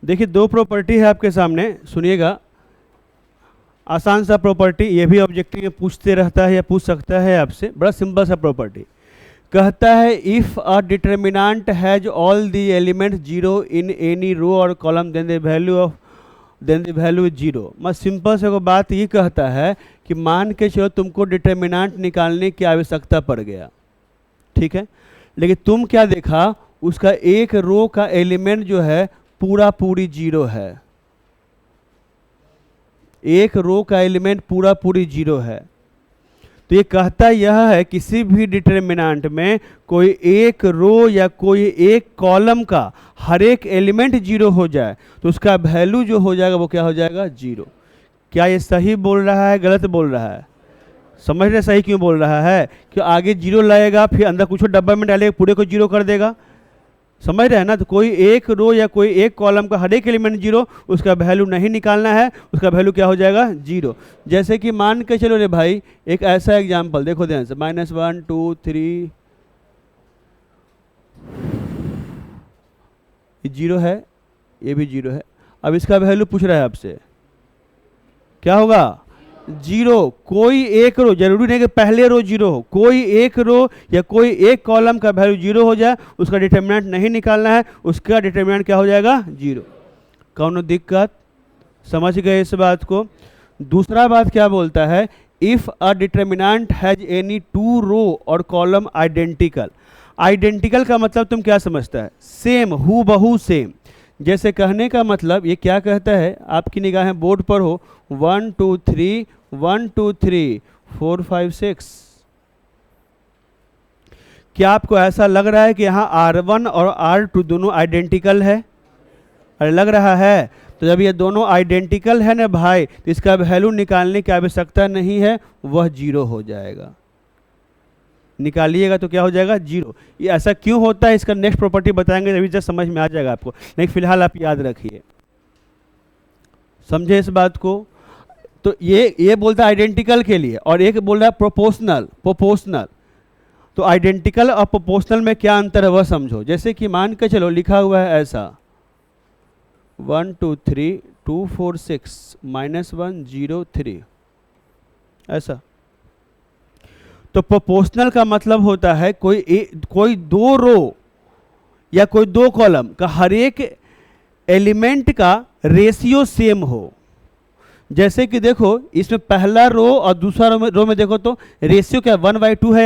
देखिए 2 प्रॉपर्टी है आपके सामने, सुनिएगा। आसान सा प्रॉपर्टी, ये भी ऑब्जेक्टिव में पूछते रहता है या पूछ सकता है आपसे, बड़ा सिंपल सा प्रॉपर्टी। कहता है if a determinant has all the element 0 in any row और column then the value is 0। मैं सिंपल से को बात ये कहता है कि मान के चलो तुमको डिटर्मिनेंट निकालने की आवश्यकता पड़ गया, ठीक है, लेकिन तुम क्या देखा, उसका एक रो का एलिमेंट जो है पूरी 0 है, एक रो का एलिमेंट पूरी 0 है। तो ये कहता यह है किसी भी डिटर्मिनेंट में कोई एक रो या कोई एक कॉलम का हर एक एलिमेंट 0 हो जाए तो उसका वैल्यू जो हो जाएगा वो क्या हो जाएगा 0। क्या ये सही बोल रहा है, गलत बोल रहा है? समझ रहे सही क्यों बोल रहा है? कि आगे 0 लाएगा, फिर अंदर कुछ डब्बा में डालेगा, पूरे को 0 कर देगा। समझ रहे हैं ना? तो कोई एक रो या कोई एक कॉलम का हर एक एलिमेंट 0, उसका वैल्यू नहीं निकालना है, उसका वैल्यू क्या हो जाएगा 0। जैसे कि मान के चलो रे भाई, एक ऐसा एग्जांपल देखो ध्यान से, -1 2 3 ये 0 है, ये भी 0 है। अब इसका वैल्यू पूछ रहा है आपसे, क्या होगा 0। कोई एक रो, जरूरी नहीं कि पहले रो 0 हो, कोई एक रो या कोई एक कॉलम का वैल्यू 0 हो जाए, उसका डिटर्मिनेंट नहीं निकालना है, उसका डिटर्मिनेंट क्या हो जाएगा 0। कौन दिक्कत? समझ गए इस बात को? दूसरा बात क्या बोलता है, if a determinant has any 2 रो और कॉलम आइडेंटिकल। आइडेंटिकल का मतलब तुम क्या समझता है? सेम, हूबहू सेम। जैसे कहने का मतलब ये क्या कहता है, आपकी निगाहें बोर्ड पर हो, 1 2 3 1 2 3 4 5 6। क्या आपको ऐसा लग रहा है कि यहाँ R1 और R2 दोनों आइडेंटिकल है? अरे लग रहा है। तो जब ये दोनों आइडेंटिकल है ना भाई, तो इसका वैल्यू निकालने की आवश्यकता नहीं है, वह 0 हो जाएगा। निकालिएगा तो क्या हो जाएगा 0। ये ऐसा क्यों होता है, इसका नेक्स्ट प्रॉपर्टी बताएंगे, तभी जब समझ में आ जाएगा आपको। नहीं फिलहाल आप याद रखिए, समझे इस बात को। तो ये बोलता है आइडेंटिकल के लिए, और एक बोल रहा है प्रोपोर्शनल। प्रोपोर्शनल तो आइडेंटिकल और प्रोपोर्शनल में क्या अंतर है वह समझो। जैसे कि मान के चलो लिखा हुआ है ऐसा 1 2 3 2 4 6 -1 0 3 ऐसा। तो प्रोपोर्शनल का मतलब होता है कोई दो रो या कोई दो कॉलम का हर एक एलिमेंट का रेशियो सेम हो। जैसे कि देखो इसमें पहला रो और दूसरा रो में देखो तो रेशियो क्या 1/2 है।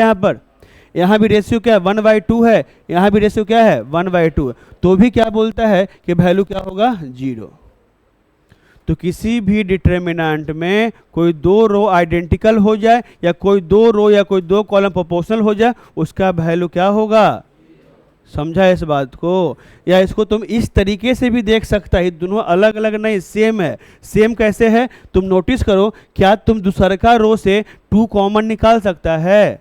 यहाँ भी रेशियो क्या है 1/2 है, यहाँ भी रेशियो क्या है 1/2 है। तो भी क्या बोलता है कि वैल्यू क्या होगा 0। तो किसी भी डिटर्मिनेंट में कोई दो रो आइडेंटिकल हो जाए या कोई दो रो या कोई दो कॉलम प्रोपोर्शनल हो जाए, उसका वैल्यू क्या होगा। समझा इस बात को। या इसको तुम इस तरीके से भी देख सकता है, दोनों अलग अलग नहीं सेम है। सेम कैसे है तुम नोटिस करो, क्या तुम दूसरका रो से 2 कॉमन निकाल सकता है,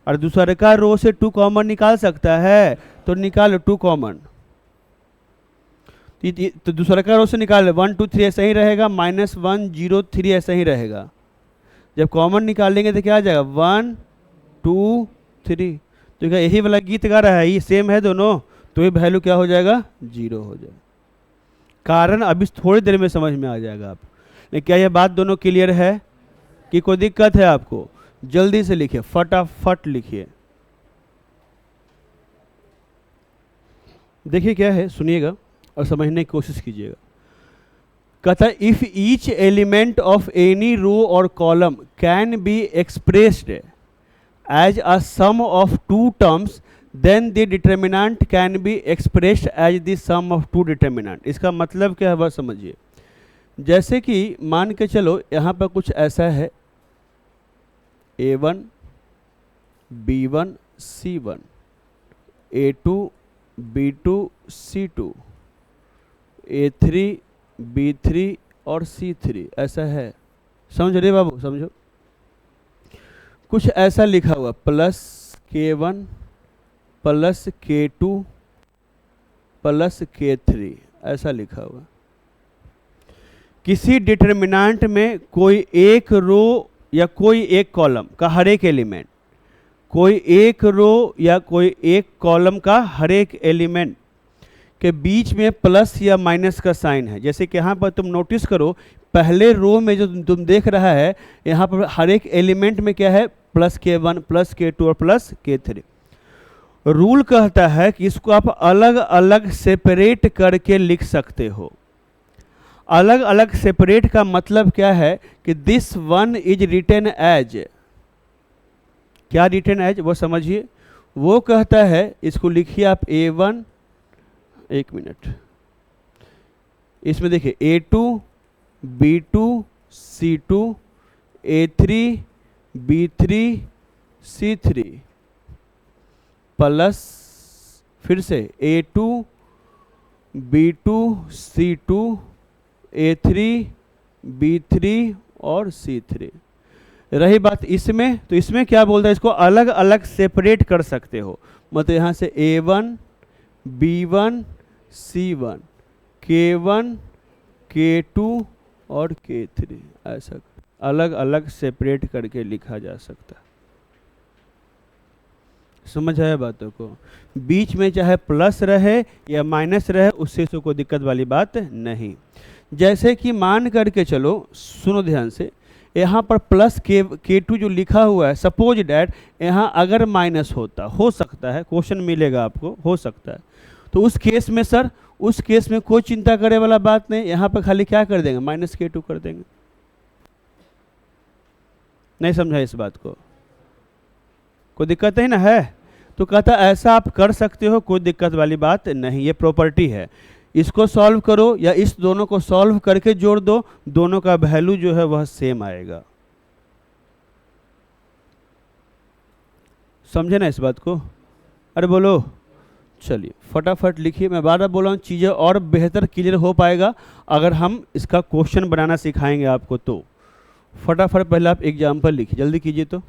और दूसरका रो से 2 कॉमन निकाल सकता है, तो निकालो 2 कॉमन। तो दूसरका रो से निकाल 1 2 3 ऐसा ही रहेगा, -1 0 3 ऐसा ही रहेगा। जब कॉमन निकालेंगे तो क्या आ जाएगा 1 2 3। तो क्या यही वाला गीत गा रहा है, ये सेम है दोनों, तो ये वैल्यू क्या हो जाएगा 0 हो जाएगा। कारण अभी थोड़ी देर में समझ में आ जाएगा आप। लेकिन क्या ये बात दोनों क्लियर है कि कोई दिक्कत है आपको? जल्दी से लिखिए, फटाफट लिखिए। देखिए क्या है, सुनिएगा और समझने की कोशिश कीजिएगा। कहता है if each element of any row और column can be expressed as a sum of 2 terms then the determinant can be expressed as the sum of 2 determinant. इसका मतलब क्या है वह समझिए। जैसे कि मान के चलो यहाँ पर कुछ ऐसा है A1 B1 C1 A2 B2 C2 A3 B3 और C3 ऐसा है। समझ रहे बाबू, समझो। कुछ ऐसा लिखा हुआ +K1 +K2 +K3 ऐसा लिखा हुआ। किसी डिटर्मिनेंट में कोई एक रो या कोई एक कॉलम का हर एक एलिमेंट, कोई एक रो या कोई एक कॉलम का हर एक एलिमेंट के बीच में प्लस या माइनस का साइन है। जैसे कि यहाँ पर तुम नोटिस करो, पहले रो में जो तुम देख रहा है, यहाँ पर हर एक एलिमेंट में क्या है +K1 +K2 और +K3। रूल कहता है कि इसको आप अलग अलग सेपरेट करके लिख सकते हो। अलग अलग सेपरेट का मतलब क्या है कि this one is written as, क्या रिटेन एज वो समझिए। वो कहता है, इसको लिखिए आप A1, एक मिनट, इसमें देखिए A2 B2 C2 A3 B3 C3 plus फिर से A2 B2 C2 A3 B3 और C3। रही बात इसमें, तो इसमें क्या बोलता है, इसको अलग अलग सेपरेट कर सकते हो। मतलब यहाँ से A1 B1 C1 K1 K2 और K3 ऐसा अलग अलग सेपरेट करके लिखा जा सकता है। समझ आया बातों को? बीच में चाहे प्लस रहे या माइनस रहे, उससे तो कोई दिक्कत वाली बात नहीं। जैसे कि मान करके चलो, सुनो ध्यान से, यहाँ पर +K2 जो लिखा हुआ है, सपोज डैट यहाँ अगर माइनस होता, हो सकता है क्वेश्चन मिलेगा आपको, हो सकता है, तो उस केस में सर, उस केस में कोई चिंता करे वाला बात नहीं। यहाँ पर खाली क्या कर देंगे -K2 कर देंगे। नहीं समझा इस बात को? कोई दिक्कत नहीं ना है? तो कहता ऐसा आप कर सकते हो, कोई दिक्कत वाली बात नहीं, ये प्रॉपर्टी है। इसको सॉल्व करो या इस दोनों को सॉल्व करके जोड़ दो, दोनों का वैल्यू जो है वह सेम आएगा। समझे ना इस बात को? अरे बोलो, चलिए फटाफट लिखिए। मैं बार बार बोल रहा हूँ, चीज़ें और बेहतर क्लियर हो पाएगा अगर हम इसका क्वेश्चन बनाना सिखाएंगे आपको। तो फटाफट पहले आप एग्जाम्पल लिखिए, जल्दी कीजिए। तो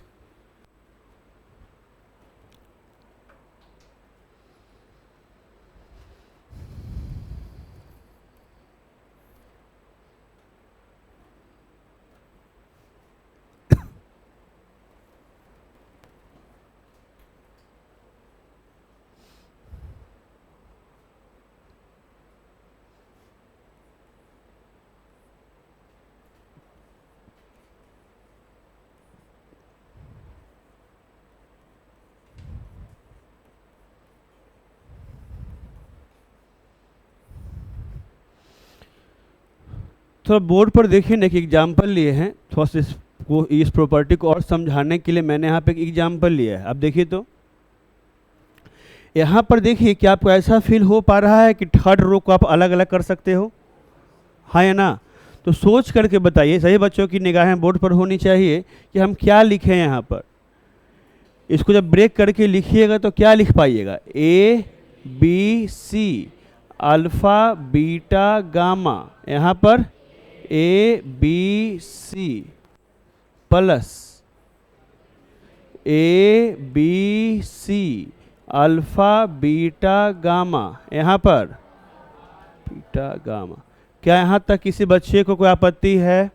थोड़ा बोर्ड पर देखिए ना कि एग्जाम्पल लिए हैं, थोड़ा सा इस प्रॉपर्टी को और समझाने के लिए मैंने यहाँ पे एक एग्जाम्पल लिया है। अब देखिए तो यहाँ पर देखिए कि आपको ऐसा फील हो पा रहा है कि थर्ड रो को आप अलग अलग कर सकते हो, हाँ या ना? तो सोच करके बताइए, सही बच्चों की निगाहें बोर्ड पर होनी चाहिए कि हम क्या लिखें यहाँ पर। इसको जब ब्रेक करके लिखिएगा तो क्या लिख पाइएगा? A B C alpha beta gamma, यहाँ पर A B C plus A B C alpha beta gamma, यहाँ पर बीटा गामा। क्या यहाँ तक किसी बच्चे को कोई आपत्ति है?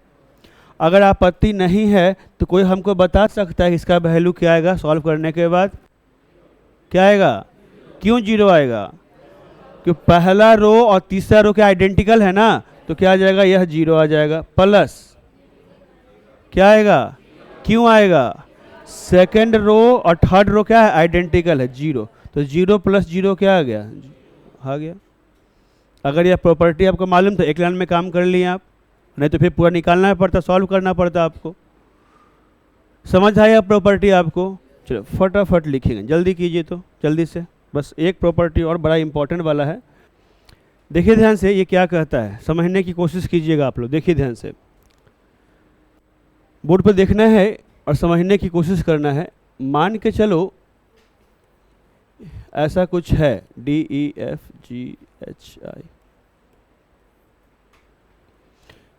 अगर आपत्ति नहीं है तो कोई हमको बता सकता है इसका वैल्यू क्या आएगा सॉल्व करने के बाद? क्या आएगा? क्यों जीरो आएगा? कि पहला रो और तीसरा रो क्या आइडेंटिकल है ना, तो क्या आ जाएगा? यह जीरो आ जाएगा। प्लस क्या आएगा? क्यों आएगा? सेकेंड रो और थर्ड रो क्या है? आइडेंटिकल है, जीरो। तो जीरो प्लस जीरो क्या आ गया? आ गया। अगर यह प्रॉपर्टी आपको मालूम था एक लाइन में काम कर लिए आप, नहीं तो फिर पूरा निकालना पड़ता, सॉल्व करना पड़ता आपको। समझ आया प्रॉपर्टी आपको? चलो फटाफट लिखेंगे, जल्दी कीजिए तो जल्दी से। बस एक प्रॉपर्टी और बड़ा इंपॉर्टेंट वाला है, देखिए ध्यान से ये क्या कहता है, समझने की कोशिश कीजिएगा आप लोग। देखिए ध्यान से, बोर्ड पर देखना है और समझने की कोशिश करना है। मान के चलो ऐसा कुछ है D E F G H आई,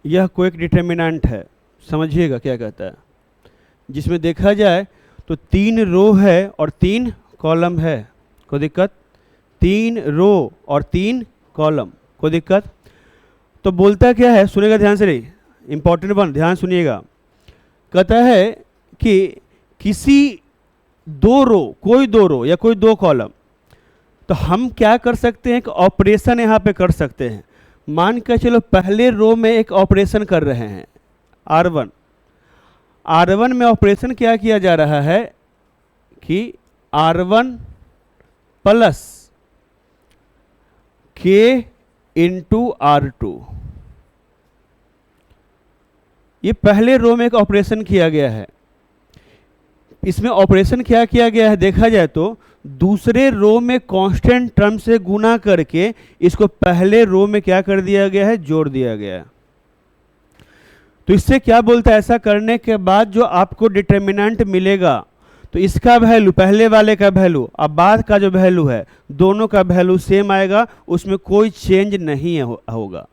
यह कोई एक डिटर्मिनेंट है, समझिएगा क्या कहता है। जिसमें देखा जाए तो 3 रो है और 3 कॉलम है, कोई दिक्कत? 3 रो और 3 कॉलम, कोई दिक्कत? तो बोलता क्या है, सुनिएगा ध्यान से, इंपॉर्टेंट वन, ध्यान सुनिएगा। कहता है कि किसी 2 रो, कोई 2 रो या कोई 2 कॉलम, तो हम क्या कर सकते हैं? एक ऑपरेशन यहाँ पे कर सकते हैं। मान के चलो पहले रो में एक ऑपरेशन कर रहे हैं R1। R1 में ऑपरेशन क्या किया जा रहा है कि R1 plus K into R2, ये पहले रो में एक ऑपरेशन किया गया है। इसमें ऑपरेशन क्या किया गया है देखा जाए तो दूसरे रो में कांस्टेंट टर्म से गुना करके इसको पहले रो में क्या कर दिया गया है? जोड़ दिया गया है। तो इससे क्या बोलता है, ऐसा करने के बाद जो आपको डिटर्मिनेंट मिलेगा तो इसका वैल्यू, पहले वाले का वैल्यू अब बाद का जो वैल्यू है, दोनों का वैल्यू सेम आएगा, उसमें कोई चेंज नहीं होगा।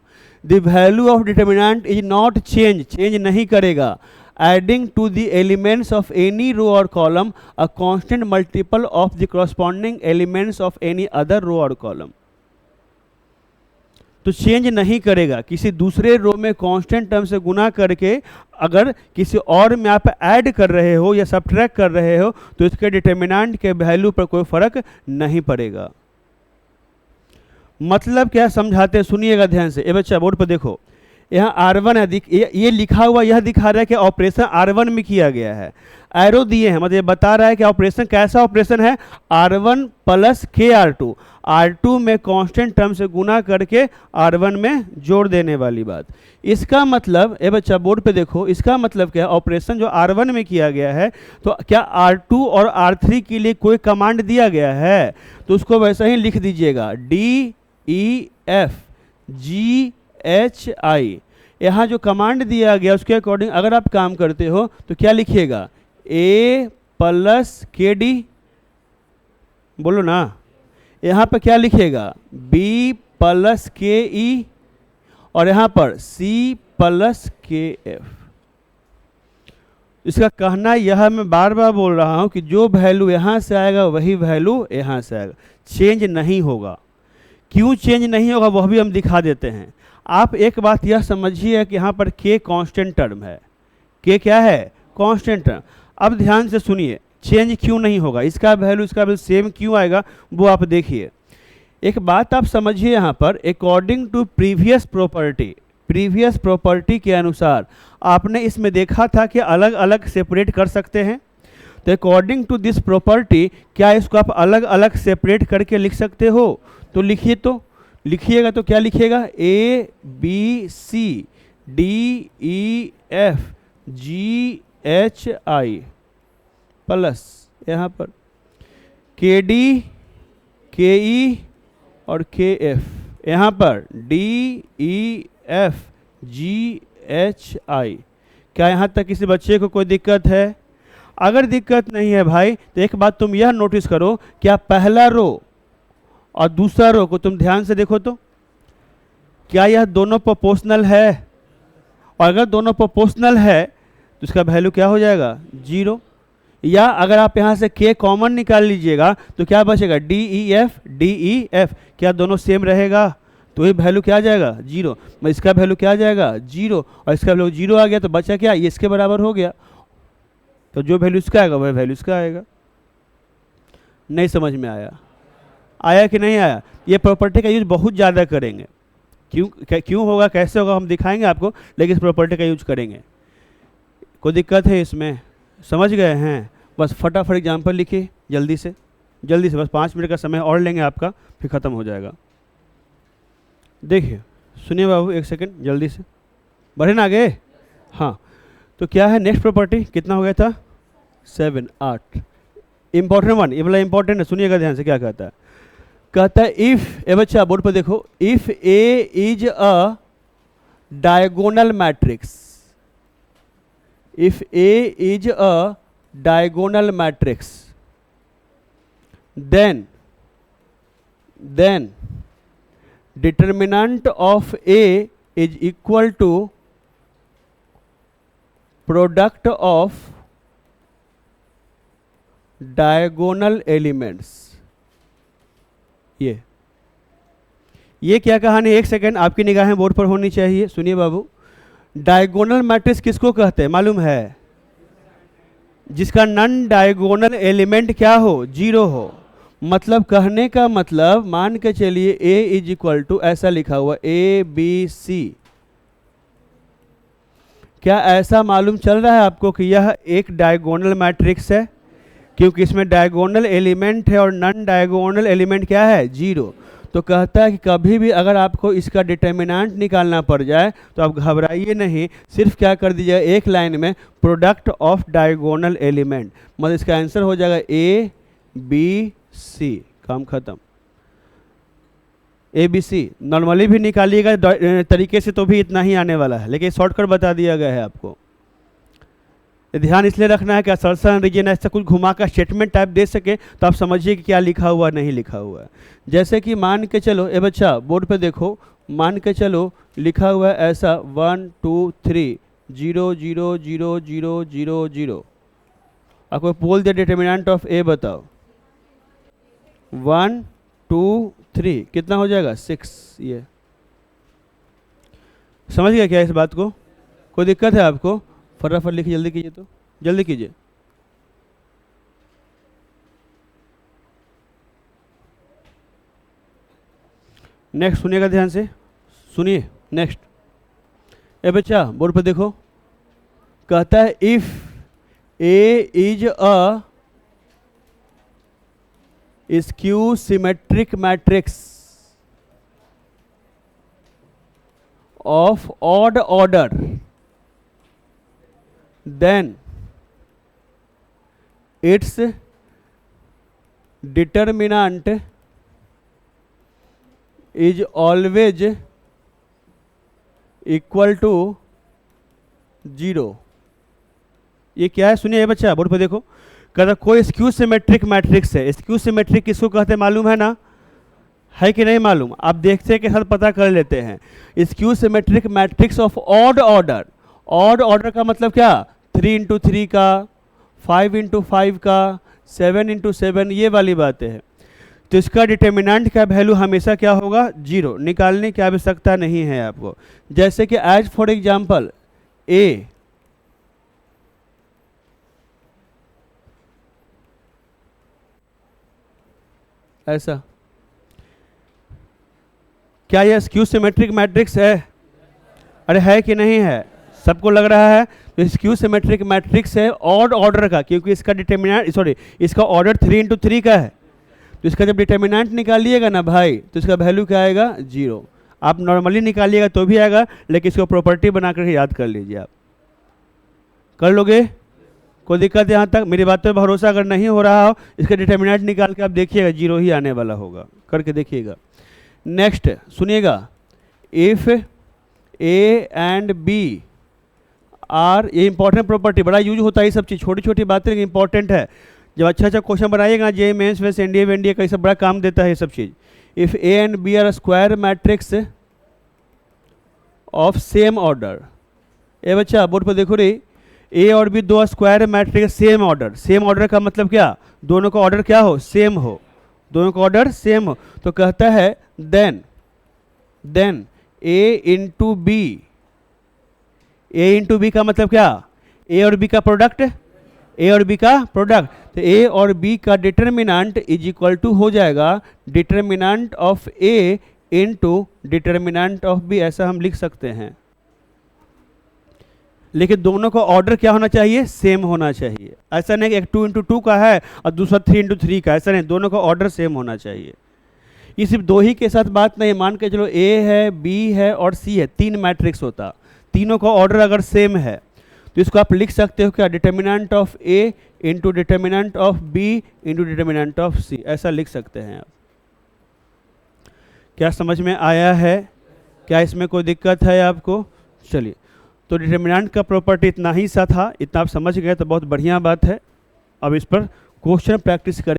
The value of determinant is not change, change नहीं करेगा। Adding to the elements of any row or column a constant multiple of the corresponding elements of any other row or column। तो change नहीं करेगा, किसी दूसरे रो में constant term से गुना करके अगर किसी और में आप ऐड कर रहे हो या सब्ट्रैक्ट कर रहे हो तो इसके डिटर्मिनेंट के वैल्यू पर कोई फर्क नहीं पड़ेगा। मतलब क्या समझाते, सुनिएगा ध्यान से। ये बच्चा बोर्ड पर देखो, यहाँ R1 है, ये लिखा हुआ यह दिखा रहा है कि ऑपरेशन R1 में किया गया है। एरो दिए हैं, मतलब ये बता रहा है कि ऑपरेशन कैसा ऑपरेशन है? R1 प्लस KR2, R2 में कांस्टेंट टर्म से गुना करके R1 में जोड़ देने वाली बात। इसका मतलब, ए बच्चा बोर्ड पे देखो, इसका मतलब क्या है? ऑपरेशन जो R1 में किया गया है तो क्या R2 और R3 के लिए कोई कमांड दिया गया है? तो उसको वैसा ही लिख दीजिएगा, DEFGHI। यहाँ जो कमांड दिया गया उसके अकॉर्डिंग अगर आप काम करते हो तो क्या लिखिएगा? A प्लस KD, बोलो ना। यहाँ पर क्या लिखिएगा? B प्लस KE और यहाँ पर C प्लस KF। इसका कहना यह मैं बार बार बोल रहा हूँ कि जो वैल्यू यहाँ से आएगा वही वैल्यू यहाँ से आएगा, चेंज नहीं होगा। क्यों चेंज नहीं होगा वह भी हम दिखा देते हैं। आप एक बात यह समझिए कि यहाँ पर K कांस्टेंट टर्म है। K क्या है? Constant term. अब ध्यान से सुनिए, चेंज क्यों नहीं होगा, इसका वैल्यू सेम क्यों आएगा वो आप देखिए। एक बात आप समझिए यहाँ पर, अकॉर्डिंग टू प्रीवियस प्रॉपर्टी के अनुसार आपने इसमें देखा था कि अलग अलग सेपरेट कर सकते हैं। तो अकॉर्डिंग टू दिस प्रॉपर्टी क्या इसको आप अलग अलग सेपरेट करके लिख सकते हो? तो लिखिए, तो लिखिएगा तो क्या लिखिएगा? A B C DEFGHI plus यहाँ पर KD KE और KF, यहाँ पर DEFGHI। क्या यहाँ तक किसी बच्चे को कोई दिक्कत है? अगर दिक्कत नहीं है भाई तो एक बात तुम यह नोटिस करो, क्या पहला रो और दूसरा रो को तुम ध्यान से देखो तो क्या यह दोनों प्रोपोर्शनल है? और अगर दोनों प्रोपोर्शनल है तो इसका वैल्यू क्या हो जाएगा? 0। या अगर आप यहाँ से K कॉमन निकाल लीजिएगा तो क्या बचेगा? DEF, क्या दोनों सेम रहेगा? तो ये वैल्यू क्या आ जाएगा? 0। इसका वैल्यू क्या आ जाएगा? 0, और इसका वैल्यू 0 आ गया तो बचा क्या? ये इसके बराबर हो गया, तो जो वैल्यू इसका आएगा वह वैल्यू इसका आएगा। नहीं समझ में आया? आया कि नहीं आया? ये प्रॉपर्टी का यूज बहुत ज़्यादा करेंगे। क्यों होगा, कैसे होगा हम दिखाएंगे आपको, लेकिन इस प्रॉपर्टी का यूज करेंगे। कोई दिक्कत है इसमें? समझ गए हैं? बस फटाफट एग्जाम्पल लिखिए जल्दी से बस 5 मिनट का समय और लेंगे आपका, फिर ख़त्म हो जाएगा। देखिए सुनिए बाबू, एक सेकंड जल्दी से बढ़े ना आगे। हाँ, तो क्या है नेक्स्ट प्रॉपर्टी? कितना हो गया था? 7, 8। इंपॉर्टेंट वन, ये वाला इंपॉर्टेंट है, सुनिएगा ध्यान से। क्या कहता है? कहता है इफ, ए बच्चा बोर्ड पर देखो, if A is a diagonal matrix, if A is a diagonal matrix, then determinant of A is equal to product of diagonal elements। ये क्या कहानी? एक सेकेंड, आपकी निगाहें बोर्ड पर होनी चाहिए। सुनिए बाबू, डायगोनल मैट्रिक्स किसको कहते हैं मालूम है? जिसका नन डायगोनल एलिमेंट क्या हो? 0 हो। मतलब कहने का मतलब, मान के चलिए A इज इक्वल टू, ऐसा लिखा हुआ ABC। क्या ऐसा मालूम चल रहा है आपको कि यह एक डायगोनल मैट्रिक्स है? क्योंकि इसमें डायगोनल एलिमेंट है और नन डायगोनल एलिमेंट क्या है? 0। तो कहता है कि कभी भी अगर आपको इसका डिटर्मिनेंट निकालना पड़ जाए तो आप घबराइए नहीं, सिर्फ क्या कर दीजिएगा, एक लाइन में प्रोडक्ट ऑफ डायगोनल एलिमेंट, मतलब इसका आंसर हो जाएगा ABC। काम खत्म। ABC नॉर्मली भी निकालिएगा तरीके से तो भी इतना ही आने वाला है, लेकिन शॉर्टकट बता दिया गया है आपको। ध्यान इसलिए रखना है कि असर्शन रीजन ऐसा कुछ घुमा कर स्टेटमेंट टाइप दे सके तो आप समझिए कि क्या लिखा हुआ नहीं लिखा हुआ है। जैसे कि मान के चलो, ए बच्चा बोर्ड पे देखो, मान के चलो लिखा हुआ है ऐसा 1 2 3 0 0 0 0 0 0। आपको बोल दे डिटर्मिनेंट ऑफ ए बताओ। 1 2 3 कितना हो जाएगा? 6। ये समझ गया क्या इस बात को? कोई दिक्कत है आपको? फटाफट लिखिए, जल्दी कीजिए, तो जल्दी कीजिए। नेक्स्ट सुनिएगा ध्यान से, सुनिए नेक्स्ट। ए बच्चा बोर्ड पर देखो, कहता है if A is a skew symmetric matrix of odd order, then its determinant is always equal to 0। ये क्या है? सुनिए बच्चा बोर्ड पे देखो, कहता कोई स्क्यू सिमेट्रिक मैट्रिक्स है। स्क्यू सिमेट्रिक किसको कहते हैं मालूम है ना? है कि नहीं मालूम? आप देखते के साथ पता कर लेते हैं। Skew symmetric matrix of odd order, odd order का मतलब क्या? 3 into 3 का, 5 into 5 का, 7 into 7, ये वाली बातें हैं। तो इसका डिटर्मिनेंट का वैल्यू हमेशा क्या होगा? 0। निकालने की आवश्यकता नहीं है आपको। जैसे कि एज फॉर एग्जाम्पल ए, ऐसा, क्या यह स्क्यू सिमेट्रिक मैट्रिक्स है? अरे है कि नहीं है? सबको लग रहा है? तो स्क्यू सिमेट्रिक मैट्रिक्स है ऑड ऑर्डर का, क्योंकि इसका डिटर्मिनेंट, सॉरी, इसका ऑर्डर 3 into 3 का है। तो इसका जब डिटर्मिनेंट निकालिएगा ना भाई तो इसका वैल्यू क्या आएगा? 0। आप नॉर्मली निकालिएगा तो भी आएगा, लेकिन इसको प्रॉपर्टी बना करके याद कर लीजिए। आप कर लोगे? कोई दिक्कत यहाँ तक? मेरी बात पे भरोसा अगर नहीं हो रहा हो, इसका डिटर्मिनेंट निकाल के आप देखिएगा, जीरो ही आने वाला होगा, करके देखिएगा। नेक्स्ट सुनिएगा, if A and B are, ये इंपॉर्टेंट प्रॉपर्टी, बड़ा यूज होता है ये सब चीज़, छोटी छोटी बातें इंपॉर्टेंट है। जब अच्छा अच्छा क्वेश्चन बनाइएगा जे मेंस वेस एनडीए वेंडीए का, सब बड़ा काम देता है ये सब चीज़। If A and B are square matrix of same order, A बच्चा बोर्ड पर देखो रे, ए और बी दो square matrix same order. Same order का मतलब क्या? दोनों का ऑर्डर क्या हो? सेम हो, दोनों का ऑर्डर सेम हो। तो कहता है देन ए इंटू बी, ए इंटू बी का मतलब क्या? ए और बी का प्रोडक्ट, ए और बी का प्रोडक्ट। तो ए और बी का डिटर्मिनेंट इज इक्वल टू हो जाएगा determinant of A into determinant of B, ऐसा हम लिख सकते हैं। लेकिन दोनों का ऑर्डर क्या होना चाहिए? सेम होना चाहिए। ऐसा नहीं कि एक 2 इंटू 2 का है और दूसरा 3 इंटू 3 का, ऐसा नहीं, दोनों का ऑर्डर सेम होना चाहिए। ये सिर्फ दो ही के साथ बात नहीं, मान के चलो ए है, बी है और सी है, 3 मैट्रिक्स होता, तीनों का ऑर्डर अगर सेम है तो इसको आप लिख सकते हो क्या? Determinant of A into determinant of B into determinant of C, ऐसा लिख सकते हैं आप। क्या समझ में आया है? क्या इसमें कोई दिक्कत है आपको? चलिए, तो डिटर्मिनेंट का प्रॉपर्टी इतना ही सा था, इतना आप समझ गए तो बहुत बढ़िया बात है। अब इस पर क्वेश्चन प्रैक्टिस करें।